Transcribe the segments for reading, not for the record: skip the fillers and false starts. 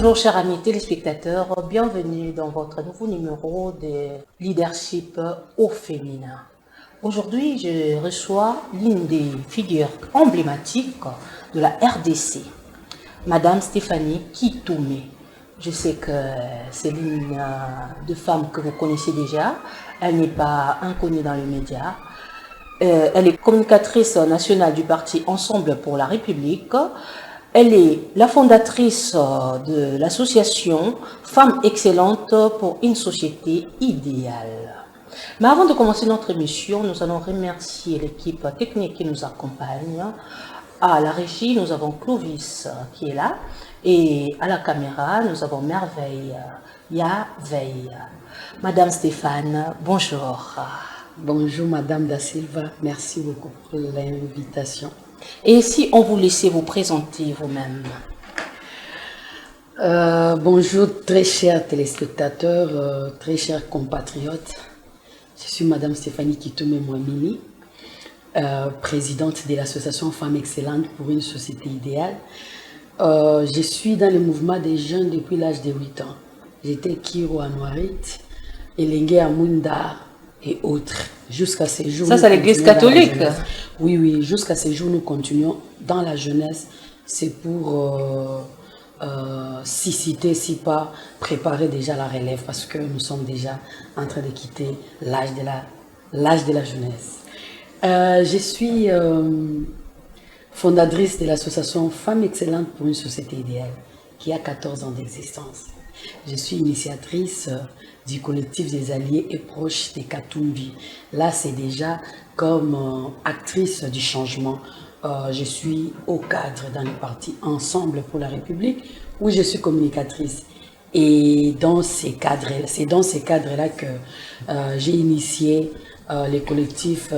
Bonjour chers amis téléspectateurs, bienvenue dans votre nouveau numéro de leadership au féminin. Aujourd'hui, je reçois l'une des figures emblématiques de la RDC, Madame Stéphanie Kitoumé. Je sais que c'est l'une de femmes que vous connaissez déjà, elle n'est pas inconnue dans les médias. Elle est communicatrice nationale du parti Ensemble pour la République. Elle est la fondatrice de l'association Femmes Excellentes pour une société idéale. Mais avant de commencer notre émission, nous allons remercier l'équipe technique qui nous accompagne. À la régie, nous avons Clovis qui est là. Et à la caméra, nous avons Merveille Yaveille. Madame Stéphane, bonjour. Bonjour Madame Da Silva, merci beaucoup pour l'invitation. Et si on vous laissait vous présenter vous-même? Bonjour très chers téléspectateurs, très chers compatriotes. Je suis Madame Stéphanie Kitoumé Mouamini, présidente de l'association Femmes Excellentes pour une société idéale. Je suis dans le mouvement des jeunes depuis l'âge de 8 ans. J'étais Kiro à Noirit, Elengue à Munda et autres. Jusqu'à ces jours. Ça, c'est l'église catholique? Oui, jusqu'à ces jours, nous continuons dans la jeunesse. C'est pour si citer, si pas, préparer déjà la relève parce que nous sommes déjà en train de quitter l'âge de la jeunesse. Je suis fondatrice de l'association Femmes Excellentes pour une société idéale qui a 14 ans d'existence. Je suis initiatrice du collectif des alliés et proches des Katumbi. Là, c'est déjà comme actrice du changement. Je suis au cadre dans le parti Ensemble pour la République où je suis communicatrice. Et dans ces cadres, c'est dans ces cadres-là que j'ai initié le collectif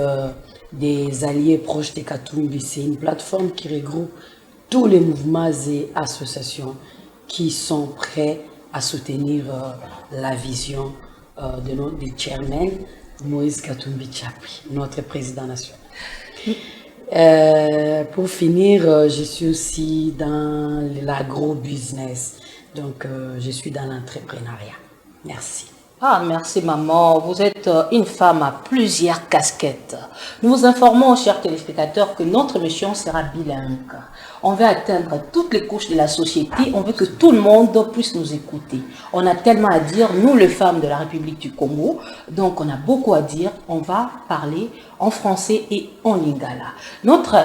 des alliés proches des Katumbi. C'est une plateforme qui regroupe tous les mouvements et associations qui sont prêts à soutenir la vision de notre chairman, Moïse Katumbi Tchapri, notre président national. Pour finir, je suis aussi dans l'agro-business, donc je suis dans l'entrepreneuriat. Merci. Ah, merci maman. Vous êtes une femme à plusieurs casquettes. Nous vous informons, chers téléspectateurs, que notre mission sera bilingue. On veut atteindre toutes les couches de la société. On veut que tout le monde puisse nous écouter. On a tellement à dire, nous les femmes de la République du Congo. Donc, on a beaucoup à dire. On va parler en français et en lingala. Notre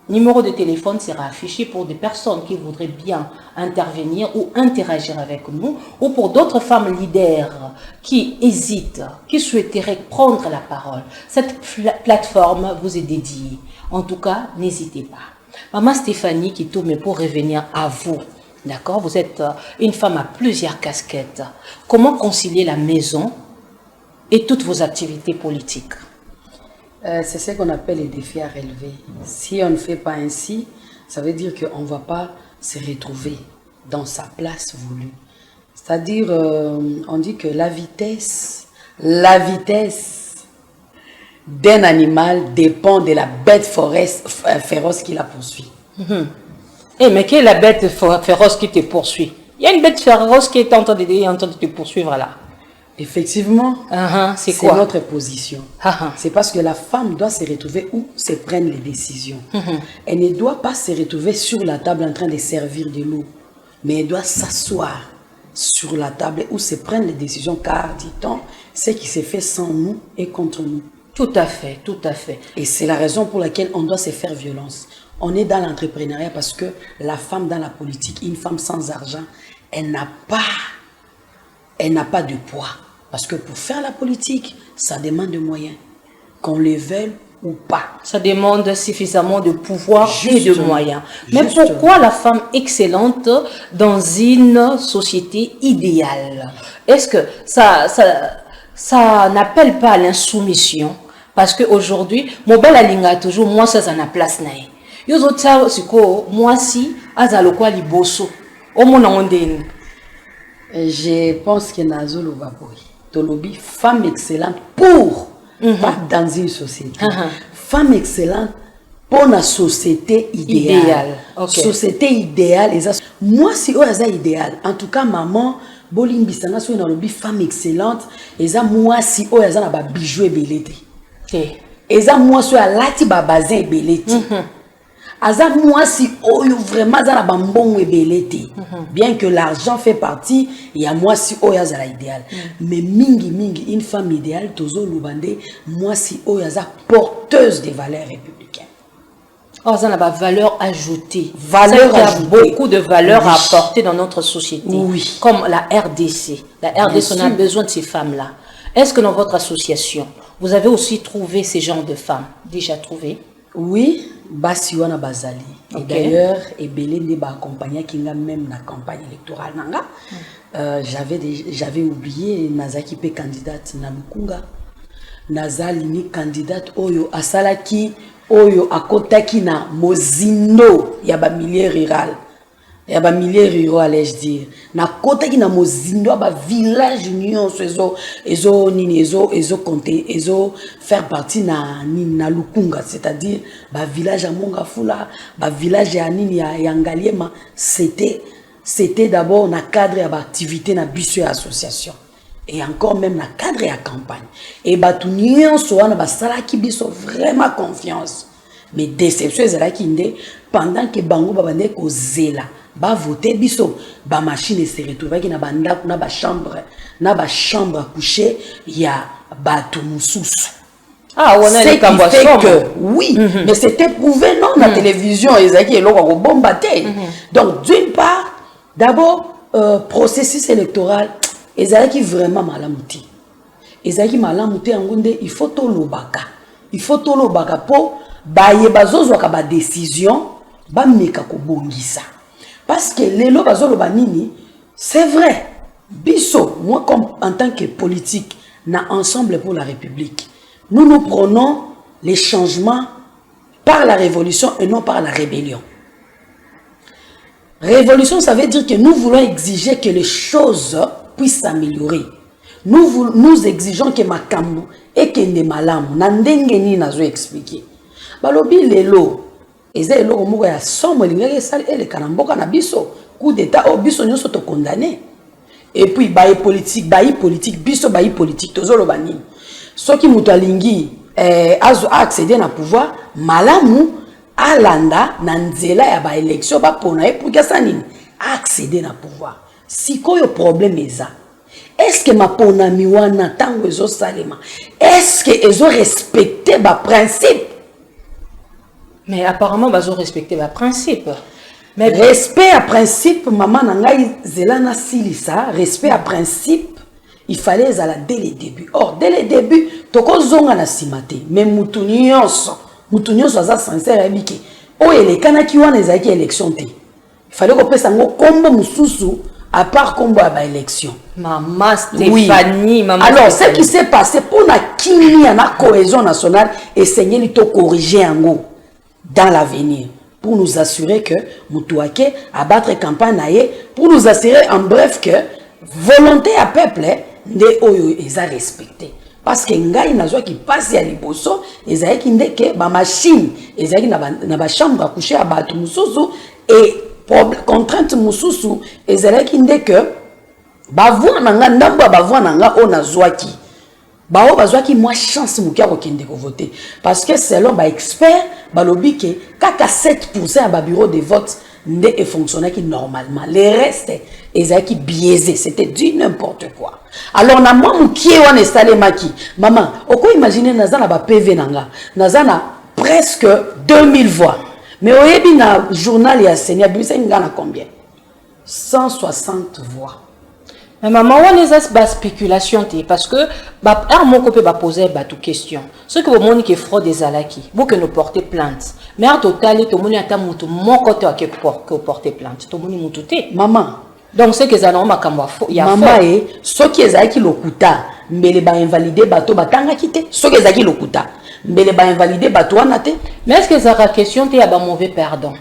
numéro de téléphone sera affiché pour des personnes qui voudraient bien intervenir ou interagir avec nous, ou pour d'autres femmes leaders qui hésitent, qui souhaiteraient prendre la parole. Cette plateforme vous est dédiée. En tout cas, n'hésitez pas. Maman Stéphanie Kitoumé, pour revenir à vous, d'accord? Vous êtes une femme à plusieurs casquettes. Comment concilier la maison et toutes vos activités politiques? C'est ce qu'on appelle les défis à relever. Si on ne fait pas ainsi, ça veut dire qu'on ne va pas se retrouver dans sa place voulue. C'est-à-dire, on dit que la vitesse d'un animal dépend de la bête féroce qui la poursuit. Mais quelle est la bête féroce qui te poursuit? Il y a une bête féroce qui est en train de te poursuivre là. Effectivement, c'est quoi? Notre position. C'est parce que la femme doit se retrouver où se prennent les décisions. Elle ne doit pas se retrouver sur la table en train de servir de l'eau, mais elle doit s'asseoir sur la table où se prennent les décisions, car, dit-on, ce qui se fait sans nous est contre nous. Tout à fait, tout à fait. Et c'est la raison pour laquelle on doit se faire violence. On est dans l'entrepreneuriat parce que la femme dans la politique, une femme sans argent, elle n'a pas de poids. Parce que pour faire la politique, ça demande des moyens, qu'on les veuille ou pas. Ça demande suffisamment de pouvoir et de moyens. Mais pourquoi la femme excellente dans une société idéale? Est-ce que ça n'appelle pas à l'insoumission? Parce qu'aujourd'hui, mon bel alinga toujours, moi, ça a place. Moi, si, azalokwa liboso. Je pense que Nazolo Vapori. Tolobi, femme excellente pour, pas dans une société. Femme excellente pour la société idéale. Okay. Société idéale, moi si on est idéal, en tout cas maman, bolimbi sanga so na lobi femme excellente, eza moi si on est na ba bijou ebelete. Eza moi so alati ba bazin ebelete. Aza moi si oyo vraiment za na ba mbongo ebelete. Bien que l'argent fait partie, il y a moi si oyo za la idéal. Mais mingi une femme idéale tozo lubande moi si oyo za porteuse des valeurs républicaines. Oh, ça n'a pas valeur ajoutée. Valeur ajoutée. Beaucoup de valeurs à apporter dans notre société. Oui. Comme la RDC. La RDC, on a besoin de ces femmes-là. Est-ce que dans votre association, vous avez aussi trouvé ces genres de femmes? Déjà trouvé? Oui. Basiwana Bazali. Et d'ailleurs, Ebele Neba accompagné Kinga même dans la campagne électorale. J'avais oublié Nazaki pe candidate na Lukunga. Nazali ni candidate Oyo Asalaki. Oyo akotaki na mozindo ya ba milieu rural. Ya ba milieu rural allais-je dire. Na kotaki na mozindo ba village union ezo compter ezo faire partie na Lukunga, c'est-à-dire ba village à Mongafula, ba village ya nini ya Ngaliema, c'était d'abord na cadre ya ba activité na biso association. Et encore même la cadre et la campagne. Et batunion soit na basalaki biso vraiment confiance. Mais déception est qui ndé pendant que bango babande ko zela ba voter biso ba machine se retrouver qui na banda na ba chambre à coucher ya batu mususu. Ah, on a les que oui, mais c'était prouvé non la télévision ezaki eloko ko bombarder. Donc d'une part, d'abord processus électoral ezalaki vraiment malamuti. Ezalaki malamuti ngunde il faut to lobaka. Il faut to lobaka po baye bazozo ka ba décision ba meka ko bongisa. Parce que lelo bazolo banini, c'est vrai. Biso, moi comme en tant que politique na ensemble pour la République, nous prenons les changements par la révolution et non par la rébellion. Révolution, ça veut dire que nous voulons exiger que les choses puissent s'améliorer. Nous exigeons que makambo et que ne malamu na ndenge ni nazo expliquer. Balobi lelo eza eloko moko ya somo lingaki esali eleka na mboka na biso coup d'état o biso nyonso to condamné. Et puis bayi politique biso bayi politique tozoloba nini. Soki mutu alingi azo accéder na pouvoir malamu alanda na nzela ya ba élection ba pona e pour kasa nini accéder na pouvoir. Sikoyo problème eza. Est-ce que ma pona miwana tango ezo salema? Est-ce que ezo respecter ba principe? Mais apparemment bazo respecter ba principe. Mais respect à principe, maman nangai zelana silisa, respect à principe, il fallait zala dès le début. Or dès le début, toko zonga na simate, mais mutunyoso za sincère abiki. O ele kana ki wana ezaki élection te. Il fallait qu'on pese ngo kombo mususu à part combo à élection. Maman Stéphanie, oui. maman. Alors Stéphanie. ce qui s'est passé pour la kimi na cohésion nationale et saigner li to corriger ngo dans l'avenir. Pour nous assurer que Moutouake a battre campagne pour nous assurer en bref que volonté à peuple ne oyo eza respecté parce que ngai nazwa qui passe ya liboso ezai ki ndeke ba machine ezai na ba chambre à coucher à batu mususu et contrainte mususu ezai ki ndeke ba voix nanga ndamba ba voix nanga ona zwaki bao bazwaki moi chance mukia ko kende ko voter parce que selon ba expert balobi ke kaka 7% à ba bureau de vote ne fonctionnait qui normalement les restes ezaki biaisé, c'était du n'importe quoi. Alors na moi mukie wana installé maki maman oko imaginer nazana ba PV nanga nazana presque 2000 voix mais oyebi na journal ya Seigneur bisa ngana combien 160 voix. Mais maman, on est à spéculation parce que à mon côté va poser toute question. Ce que vous montrez qui est fraude des alaki, vous que nous portez plainte. Mais en total, tout le monde a mutu mon côté qui porter plainte. Tout le monde mututé. Maman. Donc c'est que ça n'a pas maman et ce qui est qui lokuta, mais les ba invalider bateau batanga quitté. Ce qui est qui lokuta, mais les ba invalider bateau anate. Mais est-ce que ça a question t'es à mauvais pardon?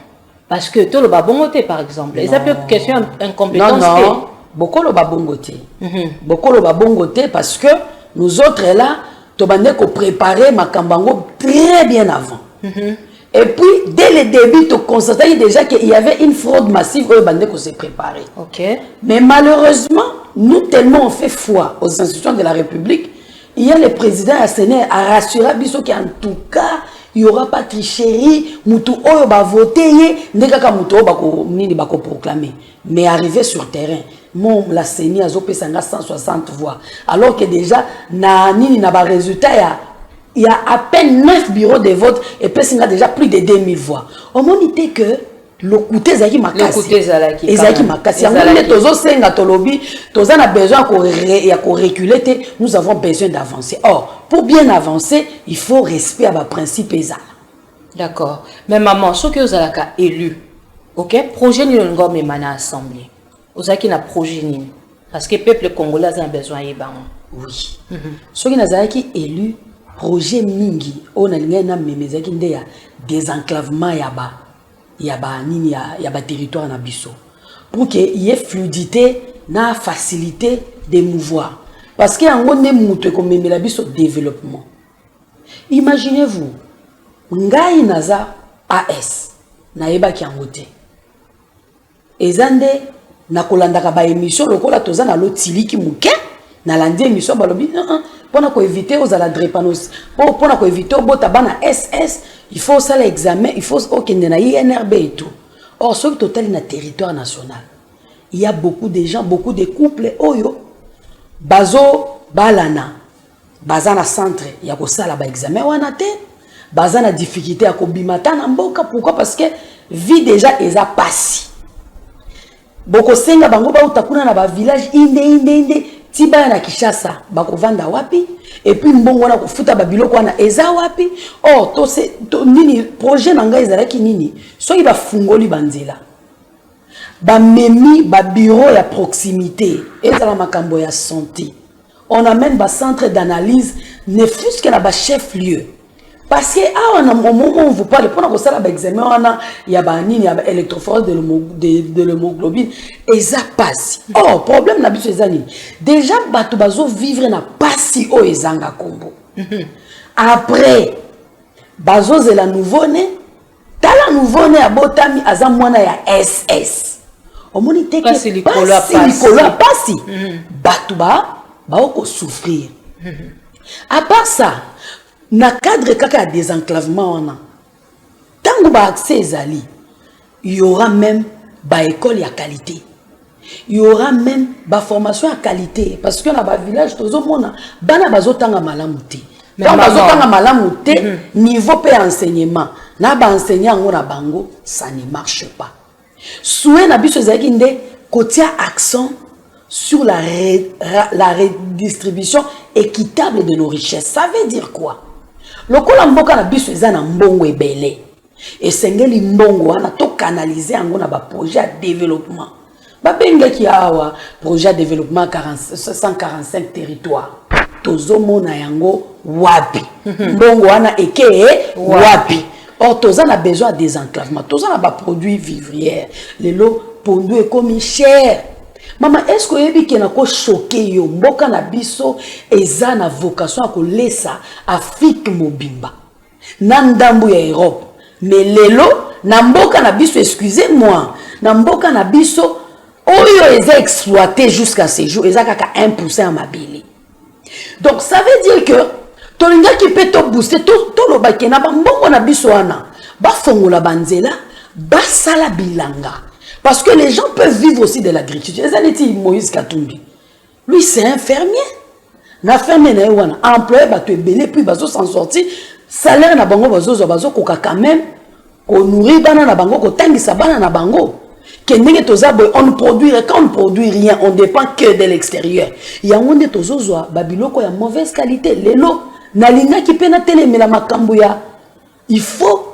Parce que tout le babongoté par exemple. Est-ce que question incompétence? Non. Beaucoup le babongoté. Beaucoup le babongoté parce que nous autres là, tu vas préparer ma cambango très bien avant. Et puis, dès le début, tu constatais déjà qu'il y avait une fraude massive où on s'est préparé. Ok. Mais malheureusement, nous tellement on fait foi aux institutions de la République, il y a le président Assené à rassurer Bisso qu'en tout cas, il n'y aura pas de tricherie, Moutou Oyo va voter, Ndekaka Moutou va proclamer. Mais arrivé sur terrain, mon la CENI a zopé 160 voix. Alors que déjà, n'a pas résultat, il y a à peine 9 bureaux de vote et puis il y a déjà plus de 2000 voix. On m'a dit que le côté Zaki Makasi. Et Zaki Makasi. On a besoin de reculer, nous avons besoin d'avancer. Or, pour bien avancer, il faut respecter à principe. D'accord. Mais maman, ce que vous avez élu, ok, projet ni le ngom est assemblée. Vous avez un projet ni parce que le peuple congolais a besoin de oui. Ce qui n'a élu projet mingi on a l'ingénieur memezaki ndeya désenclavement yaba territoire na biso pour que y ait fluidité na facilité de mouvoir parce que yango ne mutu ko memela biso développement. Imaginez-vous ngai naza AS na yeba ki yango te ezande na kolandaka ba émission lokola toza na lotiliki muke na landi émission balobi pour éviter aux la drépanosis pour éviter au botabana SS il faut ça l'examen il faut au na INRB et tout. Or sur le total na territoire national il y a beaucoup de gens beaucoup de couples oyo bazo balana bazana centre ya ko sala ba examen wana te bazana difficulté ya ko bimata na mboka. Pourquoi? Parce que vie déjà eza passi boko senga bango ba utakuna na ba village inde tiba na Kishasa bakovanda wapi et puis mbongo wana kofuta babiloko wana eza wapi. Or to nini projet nanga ezalaki nini soki bafungoli banzela bamemi ba bureau ya proximité ezala makambo ya santé on amène ba centre d'analyse ne fût-ce que na ba chef lieu parce que à un moment on vous parle pour ça la examen wana ya ba nini ya électrophorèse de l'hémoglobine et ça passe. Oh problème na biso ezani déjà bato bazo vivre na pasi o ezanga kombo après bazo zela nouveau-né tala nouveau-né abotami aza mwana ya SS omoni te que pasi likolo pasi bato ba ko souffrir. À part ça na cadre kaka désenclavement wana tango ba accès ezali il y aura même ba école ya qualité il y aura même ba formation à qualité parce que na ba village tozo mona bana bazotanga malamu te quand bazotanga malamu te niveau pe enseignement na ba enseignant ngona bango ça ne marche pas souhait na biso ezaki nde kotia accent sur la redistribution équitable de nos richesses. Ça veut dire quoi? Lokola mboka na biso eza na mbongo ebele esengeli mbongo wana to canaliser yango na ba projet de développement ba bengeki awa projet de développement 145 territoires tozo mona yango wapi mbongo wana eke wapi. Or toza na besoin des enclavements toza na ba produits vivrières lelo pondu e comme cher. Maman, est-ce que vous avez ko choqué yo mboka na biso eza na vocation à kolesa Afrique mobimba na ndambu ya Europe mais lelo na mboka na biso excusez-moi na mboka na biso oyo eza exploité jusqu'à ce jour eza kaka 1% en mabili. Donc ça veut dire que tolinga ki peut to booster to lo bakena ba mbongo na biso wana ba fongola banzela ba sala bilanga. Parce que les gens peuvent vivre aussi de l'agriculture. Les années Moïse Katumbi. Lui, c'est infirmier. L'infirmier n'a pas employé, il belé, puis il s'en sortir. Salaire na bango, quand même. On nourrit na bango, on tangi sa bana na bango. On ne produit, quand on ne produit rien, on ne dépend que de l'extérieur. Il y a un monde de babiloko ya mauvaise qualité. Lelo, na linga qui peut na télé, mais la makambuya. Il faut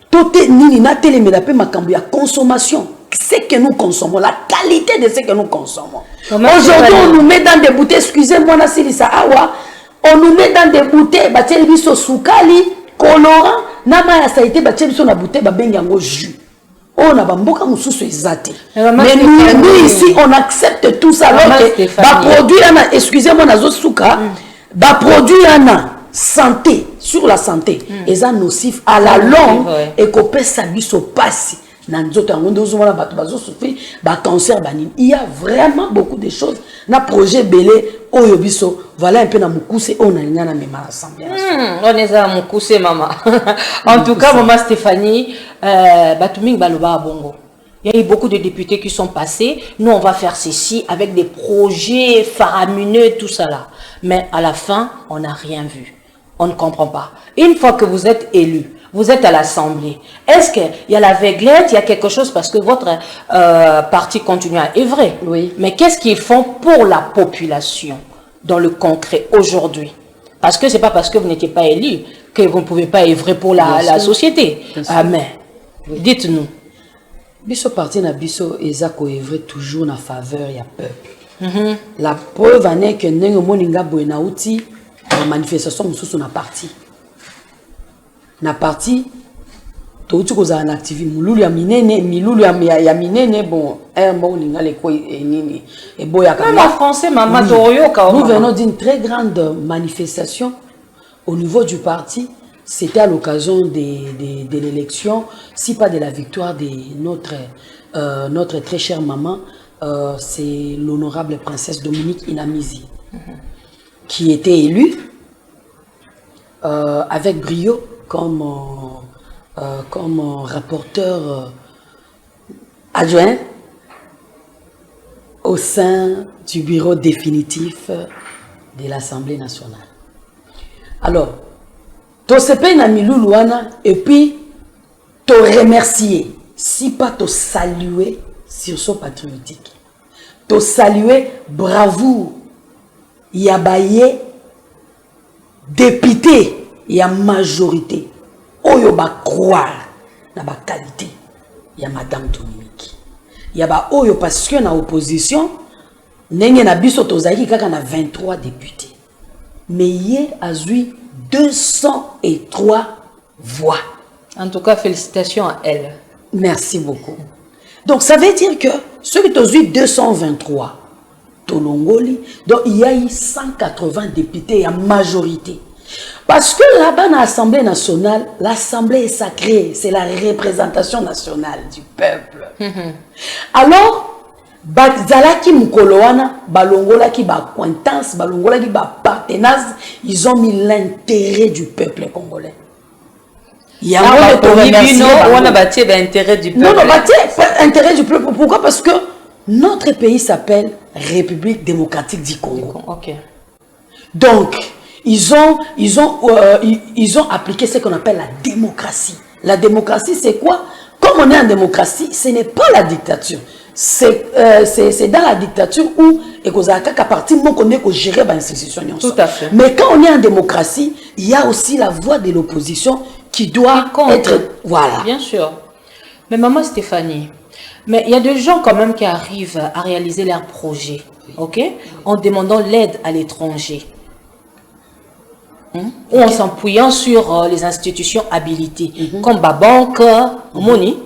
toté nini na télé, mais la pe makambuya consommation. Ce que nous consommons, la qualité de ce que nous consommons. Aujourd'hui, on nous met dans des bouteilles, excusez-moi, on nous met dans des bouteilles, batel biso soukali, colorant, nama ya saïté, batel biso na bouteille, babengango jus. On a bamboka mususu ezate. Mais nous ici, on accepte tout ça. Alors que, ba produit, excusez-moi, nazo souka, ba produit, santé, sur la santé et ça nocif à la longue et qu'on peut s'habiller au passé. Il y a vraiment beaucoup de choses. Dans le projet Belé, voilà un peu dans Moukousse, on a une assemblée. On est à Moukousse, maman. En tout cas, maman Stéphanie, Batuming Baloba Bongo. Il y a eu beaucoup de députés qui sont passés. Nous, on va faire ceci avec des projets faramineux, tout ça là. Mais à la fin, on n'a rien vu. On ne comprend pas. Une fois que vous êtes élu, vous êtes à l'Assemblée. Est-ce qu'il y a la vaiglette, il y a quelque chose parce que votre parti continue à œuvrer. Oui. Mais qu'est-ce qu'ils font pour la population dans le concret aujourd'hui? Parce que ce n'est pas parce que vous n'étiez pas élu que vous ne pouvez pas œuvrer pour la société. Amen. Oui. Dites-nous. Biso parti na biso ezako œuvrer toujours na faveur ya peuple. La preuve en est que ndenge moninga boena outi la manifestation mususu na parti. Na parti touti koza na activi mululu ya minene milulu ya minene bon bon ninga le ko nini et boya ka. Même en français maman toyoka. Nous venons d'une très grande manifestation au niveau du parti. C'était à l'occasion de l'élection, si pas de la victoire de notre très chère maman, c'est l'honorable princesse Dominique Inamizi, qui était élue avec brio comme rapporteur adjoint au sein du bureau définitif de l'Assemblée nationale. Alors, to sepe na miloulouana et puis te remercier, si pas te saluer sur son patriotique, te saluer bravoure, yabaye député, ya majorité, oyo ba croire na ba qualité, ya madame Dominique, ya ba oyo parce que na opposition, nenge na biso tozaki kaka na 23 députés, mais yé azui 203 voix. En tout cas, félicitations à elle. Merci beaucoup. Donc, ça veut dire que ceux qui ont eu 223, Tolongoli, donc il y a eu 180 députés en majorité. Parce que là-bas, dans l'Assemblée nationale, l'Assemblée est sacrée, c'est la représentation nationale du peuple. Alors, Bazalaki Mukoloana, Balongolaki ba acquaintance, Balongolaki ba partenance, ils ont mis l'intérêt du peuple congolais. Il y a un intérêt du peuple. Non, intérêt du peuple. Pourquoi? Parce que notre pays s'appelle République démocratique du Congo. Okay. Donc, ils ont appliqué ce qu'on appelle la démocratie. La démocratie, c'est quoi? Comme on est en démocratie, ce n'est pas la dictature. C'est dans la dictature où à partir du moment qu'on est gérer l'institution. Tout à fait. Mais quand on est en démocratie, il y a aussi la voix de l'opposition qui doit être... Voilà. Bien sûr. Mais maman Stéphanie, mais il y a des gens quand même qui arrivent à réaliser leurs projets, ok, en demandant l'aide à l'étranger. Ou en s'appuyant sur les institutions habilitées, comme la banque, Moni,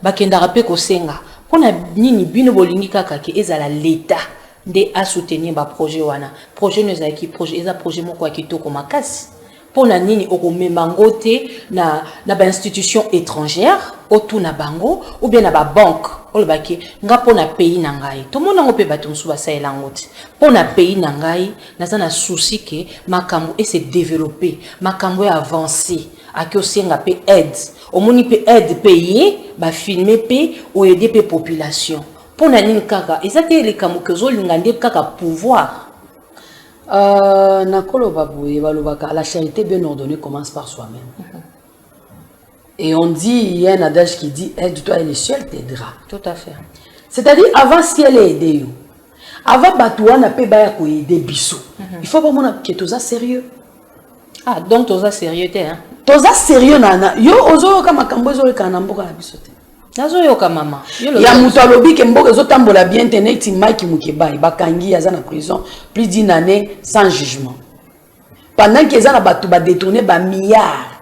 Bakendarape Kosenga. On a nini bino bolingi kaka ki ezala l'État de a soutenir ba projet wana. Projet nous a qui projet eza projet moko ya kitoko makasi. Pona nini okomemangote na ba institution étrangère autour na bango ou bien na ba banque olobaki nga pona pays na ngai. To mona ngo pe bato musu ba saela ngoti. Pona pays na ngai naza na souci que makambo et se développer, makambo et avancer. Aki osenga pe aide. Omoni pe aide payer, ba filmer pe ou aider pe population. Pour nani kaka, ezate les kamukezo lingande kaka pouvoir. Nakolo babouye balobaka, la charité bien ordonnée commence par soi-même. Et on dit, il y a un adage qui dit, aide-toi et le ciel t'aidera. Tout à fait. C'est-à-dire, avant si elle est aidée, avant batoua n'a pas aider biso. Il faut vraiment que tu sois sérieux. Ah, donc tu sois sérieux, hein? Tu sois sérieux, nana. Yo, ozo kama kambo zo kanamboka na biso te. Nazo yo kama mama. Ya mutu alobi ke mboka zo tambola bien te neti Mike Mukebai bakangi aza na prison plus d'une année sans jugement. Pendant qu'ils ont battu ba détourné ba milliards.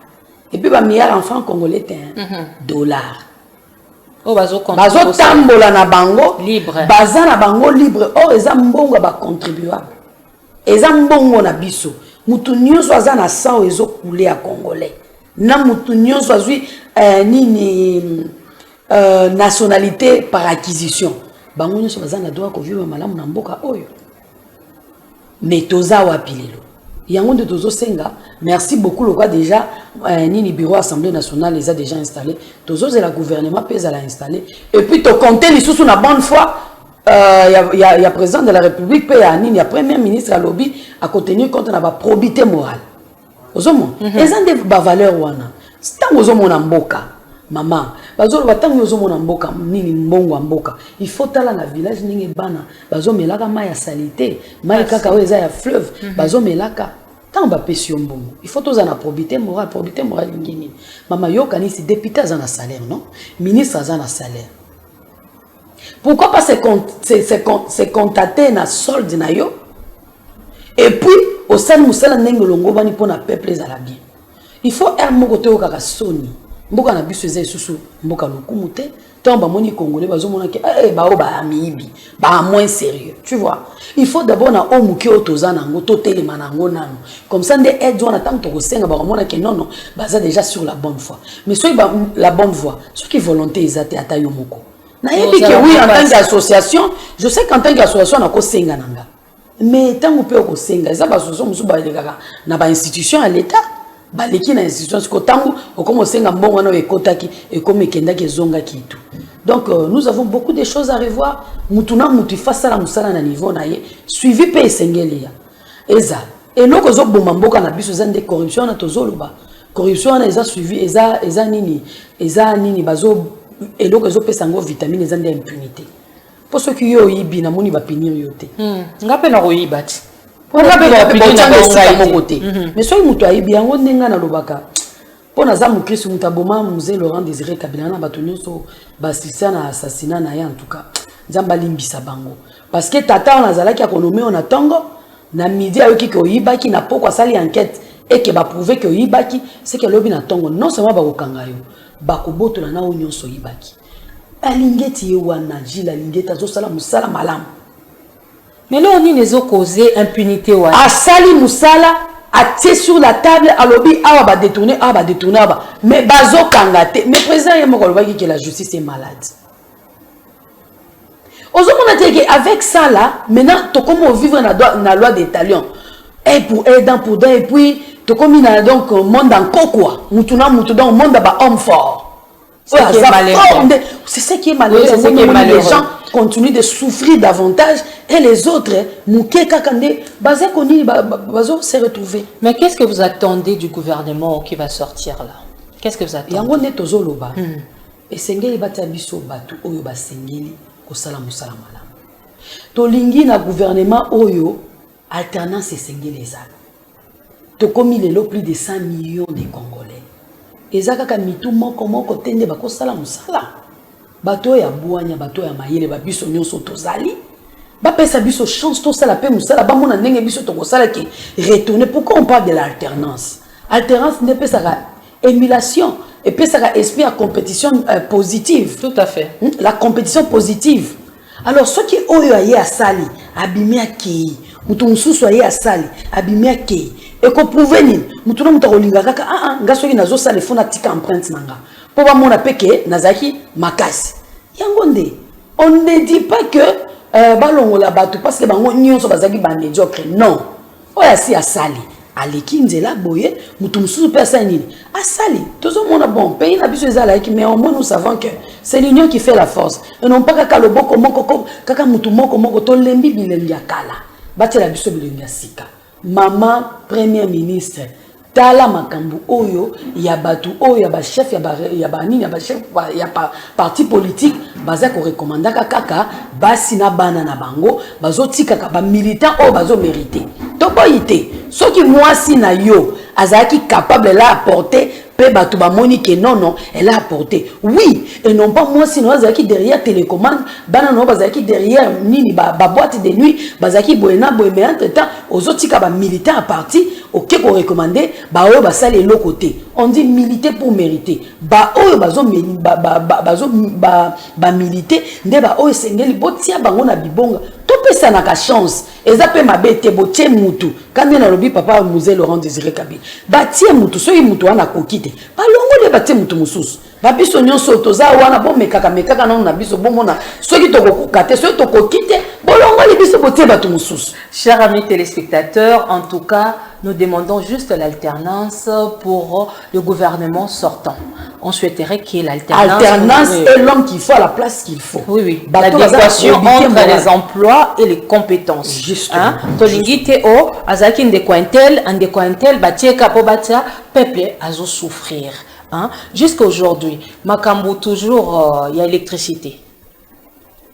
Et puis ba milliards en francs congolais te dollars. Oh bazo tambola na bango libre. Baza na bango libre. Oh eza mbongo ba contribuable. Eza mbongo na biso. mutu nyonso aza na sang ezo couler à congolais na mutu nyonso azwi nationalité par acquisition bango nyonso baza na droit ko vivre malamu na mboka oyo mais toza wapi lelo yango nde tozo senga merci beaucoup le quoi déjà bureau assemblée nationale les a déjà installé tozo la gouvernement pèse à la installé et puis to compter les sous na bonne foi y a président de la République paye à y a premier ministre à lobby à contenir compte na ba probité morale ozomo ezande ba valeur wana stango ozomo na mboka maman bazolo batango ozomo na mboka nini mbongo mboka il faut tala na village ninge bana bazomelaka mai ya salité mai kaka oyo eza ya fleuve bazomelaka tant ba pesi mbongo il faut toza na probité morale ngini mama yo kanisi député za na salaire non ministre za na salaire. Pourquoi pas se contacter na solde na yo et puis au sein musala ndenge longo bani pona peuple za la bien il faut un moko te okaka soni mboka na biso eza susu mboka lokumu te tant ba moni congolais bazomona ke ba o ba amibi ba moins sérieux tu vois il faut d'abord na o muki otoza nango to telema nango nano comme ça nde aide wana tant to kosenga ba mona ke non baza déjà sur la bonne voie mais soki ba la bonne voie soki volonté ezate ata yo moko na yebi ke oui en tant qu'association je sais qu'en tant qu'association na ko senga nanga mais tant pe ko senga za ba association musu ba lekaka na ba institution à l'état baleki na institution siko tangu okomo senga mbongo na ekotaki ekomi kendaki zonga kitu donc nous avons beaucoup de choses à revoir mutuna mutu face à la musala na niveau na ye suivi pe esengeli ya eza eloko zo bomba mboka na biso zande corruption na tozoloba corruption na eza suivi eza nini bazo eloko zo pesa ngo vitamine zande impunité pour ceux qui yo yibi na moni ba pinir yote ngape na royibati pour la côté mais soit mutu ayibi yango ndenga na lobaka pona za mukristo mutaboma mzee Laurent Désiré Kabila na bato nyonso basisa na assassinat na ya en tout cas nzamba limbisa bango parce que tata on azalaki akonomé on atongo na midi ayoki ko yibaki na poko sali enquête et que ba prouver que yibaki c'est que lobi na tongo non seulement ba kokanga yo ba kobotola na nyonso yibaki alingeti wana jila lingeta zo sala musala malamu. Mais là, on y les a causé impunité. A sali musala, a té sur la table, a lobby, a va détourner, mais bazo kangate. Mais président, il y a que la justice est malade. Avec ça là, maintenant, tu comment vivre dans la loi des talions. Et pour aidant, et puis, tu comme donc monde en quoi. Moutuna, dans monde d'aba homme fort. C'est ce qui est malheureux. Les gens continuent de souffrir davantage et les autres, se retrouver. Mais qu'est-ce que vous attendez du gouvernement qui va sortir là? Qu'est-ce que vous attendez? Et sengeli batabiso batu oyo ba sengeli ko sala musala mala. To lingi na gouvernement oyo alternance sengeli ezala. To komi lelo plus de 100 millions de Congolais. Ezaka ka mitu moko tende bako sala musala. Bato ya buanya bato ya mayele ba biso nyonso tozali. Ba pesa biso chance to sala pe musala ba mona ndenge biso to ko sala ki retourner. Pourquoi on parle de l'alternance? Alternance ne pesa ka émulation. Et puis ça a esprit à compétition positive. Tout à fait. La compétition positive. Alors, ceux qui ont eu à Sali, abîmé à qui, ou ton sous-soyé à Sali, abîmé à qui, et qu'on pouvait venir, nous tournons notre olingaka, gasoil nazo sali fonatika empreinte nanga. Pour voir mon apeke, nazaki, makas. Yangonde. On ne dit pas que, ballon la bateau, parce que bango nyon so bazaki ba médiocre. Non. Oya si à Sali. Aleki nzela boye mutu mususu pesa nini asali tozo mona bon pays na biso ezala ki mais au moins nous savons que c'est l'union qui fait la force et non pas kaka loboko moko kaka mutu moko to lembi bilembi akala bati la biso bilembi asika maman premier ministre tala makambu oyo ya batu oyo ya ba chef ya ba nini ya ba chef ya parti politique baza ko recommander kaka basi na bana na bango bazotika ka ba militant o bazo mériter to boyité ceux qui moi si na yo azaki capable là apporter pe batu ba moni que non elle a apporté oui et non pas moi si no azaki derrière télécommande bana no bazaki derrière nini ba boîte de nuit bazaki boena mais entre temps ozotika ba militant à parti ok qu'on recommandé ba oyo ba sale le côté on dit militer pour mériter ba oyo bazo militer nde ba oyo sengeli botia bango na bibonga to pesa na ka chance eza pe mabete botie mutu quand na lobi papa Musée Laurent Désiré Kabila batie mutu so mutu wana kokite ba longole batie mutu mususu ba biso nyonso toza wana bo mekaka na biso bomona soki tokokate soki tokokite bolongole biso botie batu mususu. Chers amis téléspectateurs, en tout cas, nous demandons juste l'alternance pour le gouvernement sortant. On souhaiterait qu'il y ait l'alternance. Alternance est l'homme qu'il faut à la place qu'il faut. Oui, oui. L'adéquation entre les emplois et les compétences. Justement. Tolingite o, azaki ande cointel, batieka po batia, peuple azo souffrir. Jusqu'à aujourd'hui, Makambo toujours, il y a électricité.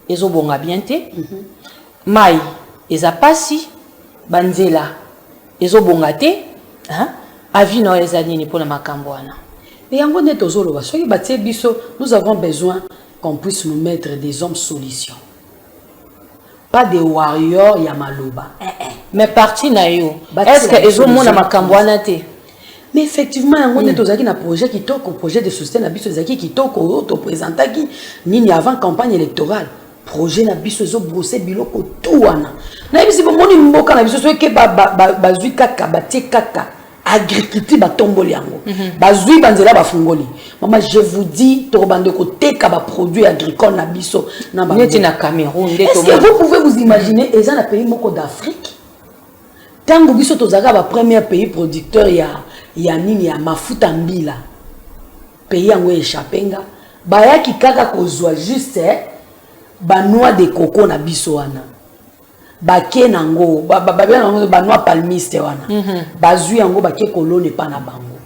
Ezo bonga bienté. Mai, eza pasi, banzela. Ezo bonga te. Avi no eza nini pour la Makambo wana. Et en gros, nous avons besoin qu'on puisse nous mettre des hommes solutions. Pas des warriors Yamaloba. Mais parti na yo. Est-ce que ezo mona Makambo wana te? Mais effectivement, on est un projet qui toque au projet de soutien à Bisso Zaki qui toque au représentant qui ni avant campagne électorale. Projet na Bisso zo brosser biloko tout wana. Na bisi bomoni mboka na biso so ke bazui kaka batie kaka agriculture ba tomboli yango. Bazui banzela ba fungoli. Maman je vous dis to bande ko teka ba produits agricoles na biso na ba. Neti na Cameroun. Est-ce que vous pouvez vous imaginer eza na pays moko d'Afrique? Tango biso tozaka ba premier pays producteur ya nini ya mafuta mbila pays yango échappenga bayaki kaka kozwa juste ba noix de coco na biso wana bake nango ba noix palmiste wana bazui yango bake kolone pa na bango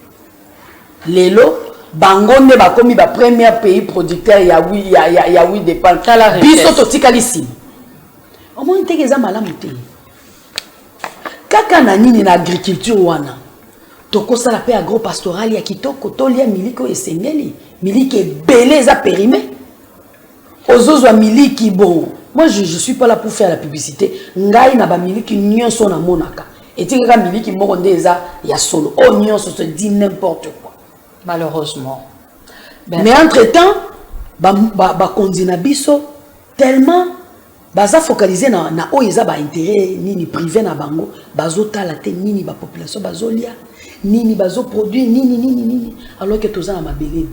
lelo bango ne bakomi ba premier pays producteur ya huile de palme biso totikali sima omoni teke eza malamu te kaka na nini na agriculture wana toko la paix agro-pastoral ya kitoko tolia miliko esengeli miliki belé za périmé ozozwa miliki bon moi je suis pas là pour faire la publicité ngai na ba miliki nyonso na monaka etikaka miliki moko ndeza ya solo o nyonso se dit n'importe quoi malheureusement mais entre temps ba kondina biso tellement baza focaliser na oiza ba intérêt nini privé na bango bazotala te nini ba population bazolia nini bazo produit nini alors que toza na mabele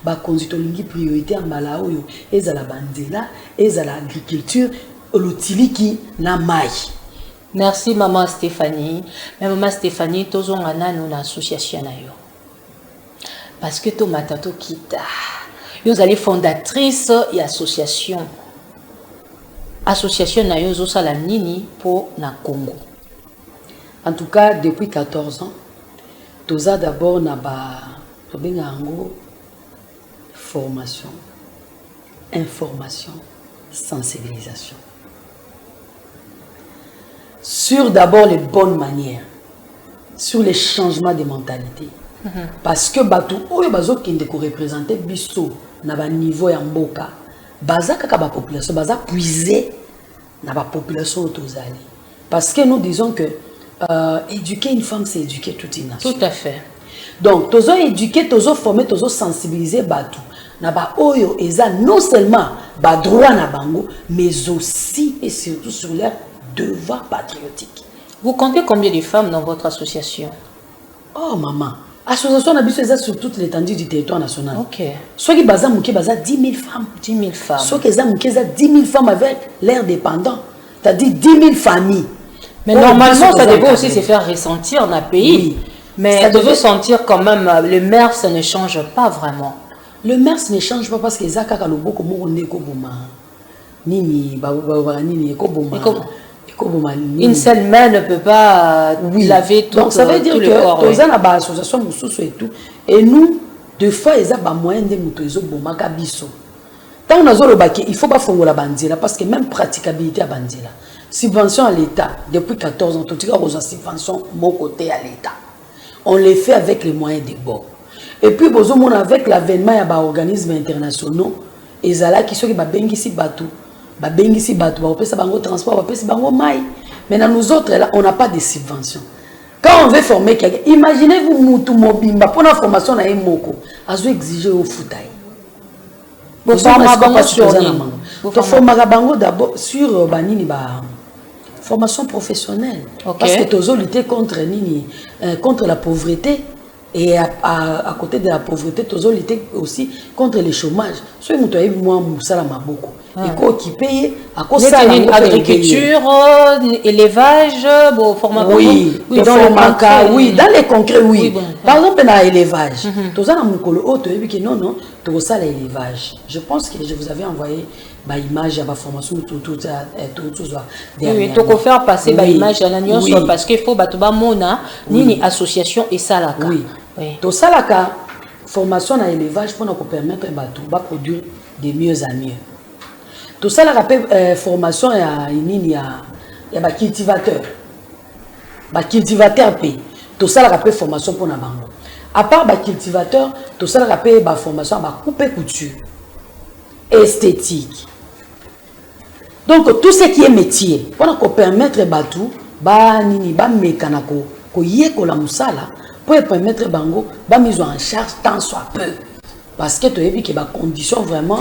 ba konzito lingi priorité mbala oyo ezala banzela ezala agriculture lotiliki na mai. Merci maman Stéphanie. Mais maman Stéphanie tozonga nanu na association na yo. Parce que to matato kita. Yo allez fondatrice et association. Association na yo zo sala nini pour na Congo. En tout cas depuis 14 ans toza d'abord na formation, information, sensibilisation. Sur d'abord les bonnes manières, sur les changements de mentalité. Parce que batou oyo bazo kinde ko représenter biso na ba niveau ya mboka, baza kaka ba population, baza puiser na ba population tozali. Parce que nous disons que éduquer une femme, c'est éduquer toute une nation. Tout à fait. Donc, tozo éduquer, tozo former, tozo sensibiliser batou. Na ba oyo eza non seulement ba droit na bango, mais aussi et surtout sur leur devoir patriotique. Vous comptez combien de femmes dans votre association? Oh maman, association na biso eza sur toute l'étendue du territoire national. OK. Soit qui baza mouké baza 10 000 femmes. 10 000 femmes. Soit qui eza mouké eza 10 000 femmes avec leurs dépendants. C'est-à-dire 10 000 familles. Mais normalement, ça devait aussi se faire ressentir dans le pays. Oui. Mais ça devait sentir quand même, le MERS, ça ne change pas vraiment. Le MERS ne change pas parce que Zaka Kaloboko Moroneko Boma. Nini, Nini, une seule main ne peut pas laver tout. Donc ça veut dire que tous en bas association Moussoussou et tout. Et nous, deux fois, ils ont moyen de nous Boma Kabiso. Tant on a il faut pas faire la bandila parce que même praticabilité à bandila. Subvention à l'État, depuis 14 ans, tout le monde a subvention mon côté à l'État. On les fait avec les moyens de bord. Et puis, avec l'avènement des organismes internationaux, et là qui sont qui bengisi bateau, bengisi bateau, on peut se bango transport, on peut se bango maï. Maintenant nous autres là, on n'a pas de subvention. Quand on veut former quelqu'un, imaginez-vous Moutou Mobimba pour la formation na Moko, a exigé au foutail. Vous formez sur bango d'abord sur banini ba formation professionnelle. Parce que tu as lutté contre nini contre la pauvreté. Et à côté de la pauvreté, tu as lutté aussi contre le chômage. Ce que tu as moi Moussala Maboko. Et quoi qui paye à cause de l'agriculture, élevage, formation. Oui, dans les concrets, oui. Bon. Par exemple, dans l'élevage, tu as dit que non, tu as l'élevage. Je pense que je vous avais envoyé ma image à ma formation tout oui, tu peux faire passer ma image à l'agneau parce qu'il faut battre mona ni association et salaka. Oui. To salaka formation à l'élevage pour nous permettre de produire de mieux à mieux. Tout ça la formation à cultivateur. Cultivateur P. Tout ça la formation pour na bango. À part cultivateur, tout ça la formation à couper couture. Esthétique. Donc tout ce qui est métier pour nous permettre batou ba nini ba mekanako ko yeko la musala pour permettre bango ba mise en charge tant soit peu parce que tu as vu que ba condition vraiment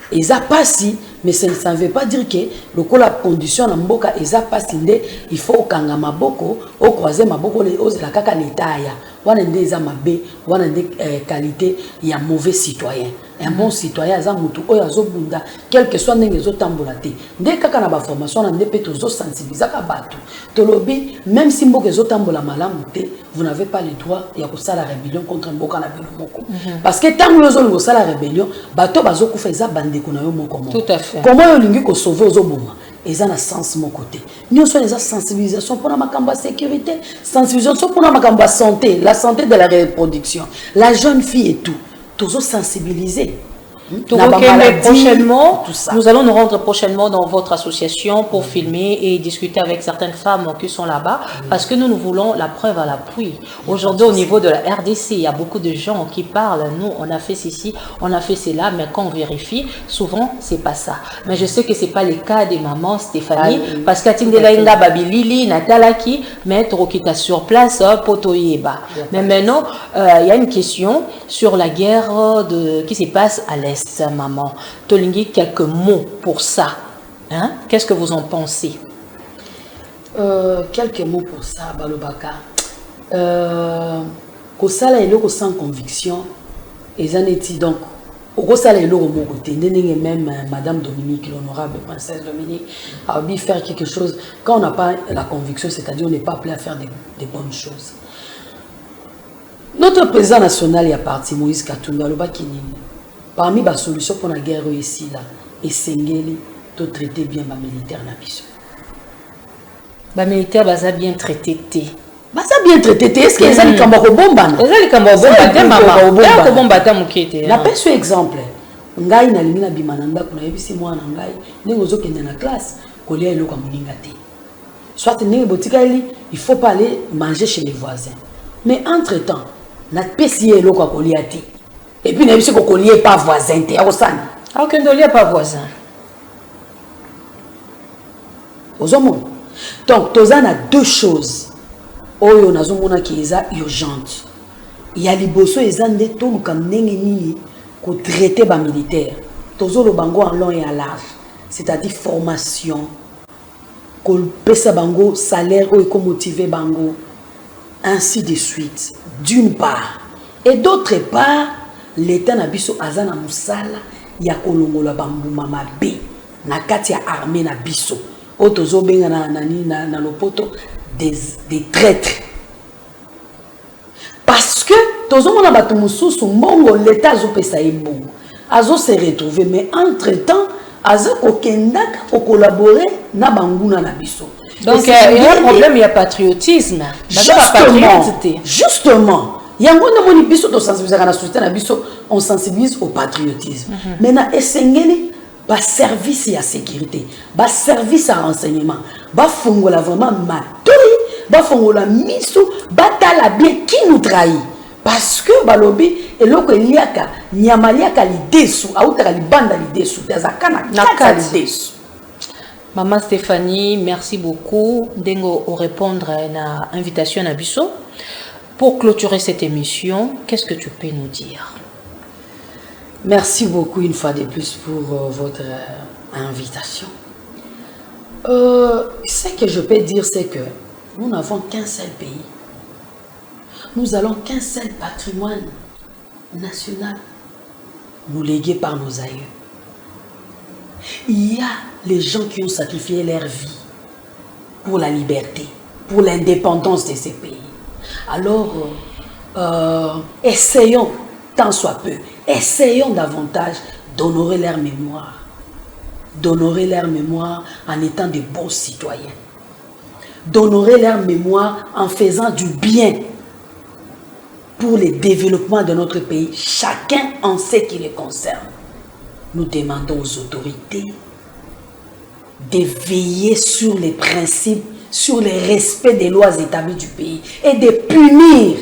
ils a pas si mais ça ne veut pas dire que le coup la condition na mboka ils a pas sindé il faut kanga maboko au croiser maboko les os la kaka netaya wana ndé za mabe wana ndé qualité il y a mauvais citoyen. Un bon citoyen aza mutu oyo azobunda quel que soit ndenge ezotambola te nde kaka na ba formation na nde pe tozosensibiliser ka bato tolobi même si mboka ezotambola malamu te vous n'avez pas le droit ya kosala rébellion contre mboka na bino moko parce que tango ozolinga kosala rébellion bato bazokufa eza bandeko na yo moko moko. Tout à fait. Comment olingi kosauver ozoboma eza na sens mon côté nyonso eza sensibilisation pour na makambo ya sécurité, sensibilisation pour na makambo ya santé, la santé de la reproduction, la jeune fille et tout. Toujours sensibiliser. Prochainement, nous allons nous rendre prochainement dans votre association pour filmer et discuter avec certaines femmes qui sont là-bas parce que nous voulons la preuve à l'appui. Aujourd'hui, au niveau de la RDC, il y a beaucoup de gens qui parlent. Nous, on a fait ceci, on a fait cela, mais quand on vérifie, souvent, c'est pas ça. Mais je sais que c'est pas le cas des mamans Stéphanie parce qu'Atindela Inga Babilili, Natalaki, mais Torokita sur place, Potoyeba. Mais maintenant, il y a une question sur la guerre qui se passe à l'Est. Maman, Tolingi, quelques mots pour ça. Hein? Qu'est-ce que vous en pensez? Quelques mots pour ça, Balobaka. Kosala eloko sans conviction, et zaneti donc. Kosala eloko mon côté, même Madame Dominique, l'honorable princesse Dominique, a envie de faire quelque chose. Quand on n'a pas la conviction, c'est-à-dire on n'est pas appelé à faire des bonnes choses. Notre président national est parti, Moïse Katumbi, parmi les solutions pour la guerre ici, là, et Sengeli, de traiter bien les militaires. Les militaires, ils bien traité. Bien traité. Est-ce qu'ils ont des cambos bomba? Ils ont des cambos bomba. La personne exemple. Ngai na limina bimananda kuna yebisi mwana ngai ndenge ozokende na classe kolia eloko moninga te. Soit ndenge botika il faut pas aller manger chez les voisins. Mais entre-temps, na pesi eloko kolia te. Et puis, il n'y a pas voisin. Ok, il n'y a pas voisin. Donc, tu as deux choses qui sont urgentes. Il y a les bossos et les gens qui traiter les militaires. Tu as le bango en long et en large. C'est-à-dire formation, salaire, motiver bango, ainsi de suite. D'une part. Et d'autre part, l'État na biso azana musala ya kolongola bambuma mabe na kati ya armée na biso otozo benga na lopoto des traîtres parce que tozo mona batu mususu mbongo l'État azo pesa mbongo azo se retrouver mais entre-temps azo kokendaka ko collaborer na banguna na biso. Donc il y a un problème, il y a patriotisme. Justement. On sensibilise au patriotisme. Maintenant, essayez le service à sécurité, le service à renseignement, le vraiment matori, le miso, la bien qui nous trahit. Parce que balobi eloko eliaka nyamaliaka lidesu autaka libanda lidesu yazakana kaka lidesu. Maman Stéphanie, merci beaucoup d'engo répondre à l'invitation à Bisso. Pour clôturer cette émission, qu'est-ce que tu peux nous dire? Merci beaucoup une fois de plus pour votre invitation. Ce que je peux dire, c'est que nous n'avons qu'un seul pays. Nous n'allons qu'un seul patrimoine national nous légué par nos aïeux. Il y a les gens qui ont sacrifié leur vie pour la liberté, pour l'indépendance de ces pays. Alors, essayons, tant soit peu, essayons davantage d'honorer leur mémoire. D'honorer leur mémoire en étant de bons citoyens. D'honorer leur mémoire en faisant du bien pour le développement de notre pays. Chacun en ce qui le concerne. Nous demandons aux autorités de veiller sur les principes, sur le respect des lois établies du pays et de punir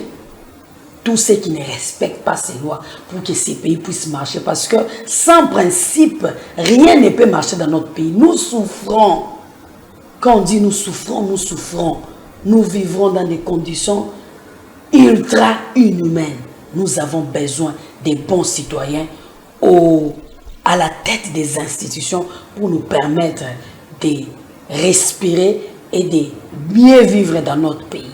tous ceux qui ne respectent pas ces lois pour que ces pays puissent marcher. Parce que sans principe, rien ne peut marcher dans notre pays. Nous souffrons. Quand on dit nous souffrons, nous souffrons. Nous vivrons dans des conditions ultra inhumaines. Nous avons besoin des bons citoyens à la tête des institutions pour nous permettre de respirer et de mieux vivre dans notre pays.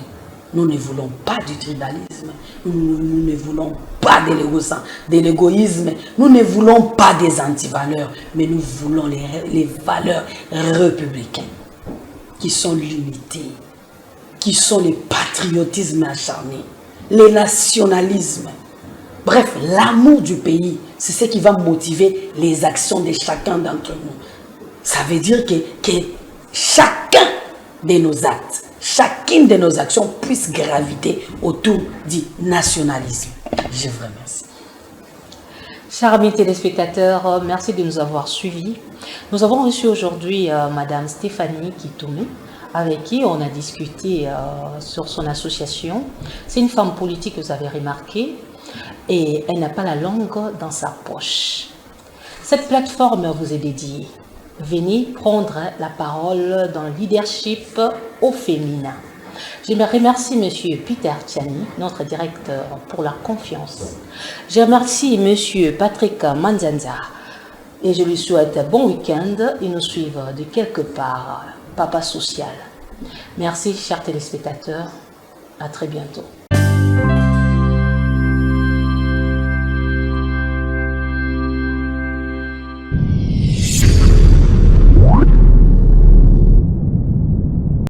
Nous ne voulons pas du tribalisme, nous ne voulons pas de l'égoïsme, nous ne voulons pas des antivaleurs, mais nous voulons les valeurs républicaines, qui sont l'unité, qui sont le patriotisme acharné, le nationalisme. Bref, l'amour du pays, c'est ce qui va motiver les actions de chacun d'entre nous. Ça veut dire que chacun de nos actes, chacune de nos actions puisse graviter autour du nationalisme. Je vous remercie. Chers amis téléspectateurs, merci de nous avoir suivis. Nous avons reçu aujourd'hui Madame Stéphanie Kitoumé, avec qui on a discuté sur son association. C'est une femme politique, vous avez remarqué, et elle n'a pas la langue dans sa poche. Cette plateforme vous est dédiée. Venez prendre la parole dans le leadership au féminin. Je remercie M. Peter Tiani, notre directeur, pour la confiance. Je remercie M. Patrick Manzanza et je lui souhaite un bon week-end et nous suivre de quelque part, Papa Social. Merci, chers téléspectateurs. À très bientôt.